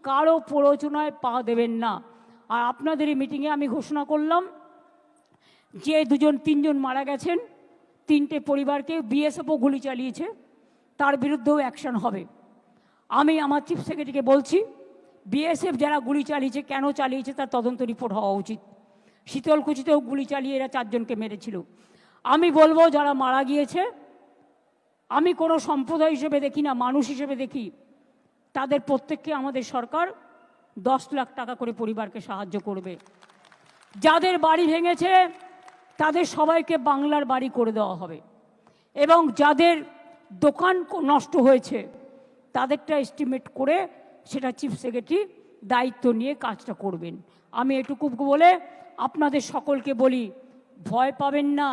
কারো প্ররোচনায় পা দেবেন না। আর আপনাদের এই মিটিংয়ে আমি ঘোষণা করলাম যে 2-3 জন মারা গেছেন, 3টে পরিবারকে বিএসএফও গুলি চালিয়েছে, তার বিরুদ্ধেও অ্যাকশন হবে। আমি আমার চিফ সেক্রেটারিকে বলছি, বিএসএফ যারা গুলি চালিয়েছে, কেন চালিয়েছে তার তদন্ত রিপোর্ট হওয়া উচিত। শীতলকুচিতেও গুলি চালিয়ে এরা 4জনকে মেরেছিল। আমি বলবো যারা মারা গিয়েছে, আমি কোনো সম্প্রদায় হিসেবে দেখি না, মানুষ হিসেবে দেখি, তাদের প্রত্যেককে আমাদের সরকার 10 লাখ টাকা করে পরিবারকে সাহায্য করবে। যাদের বাড়ি ভেঙেছে তাদের সবাইকে বাংলার বাড়ি করে দেওয়া হবে, এবং যাদের দোকান নষ্ট হয়েছে তাদেরটা এস্টিমেট করে সেটা চিফ সেক্রেটারি দায়িত্ব নিয়ে কাজটা করবেন। আমি এটুকু বলে আপনাদের সকলকে বলি, ভয় পাবেন না।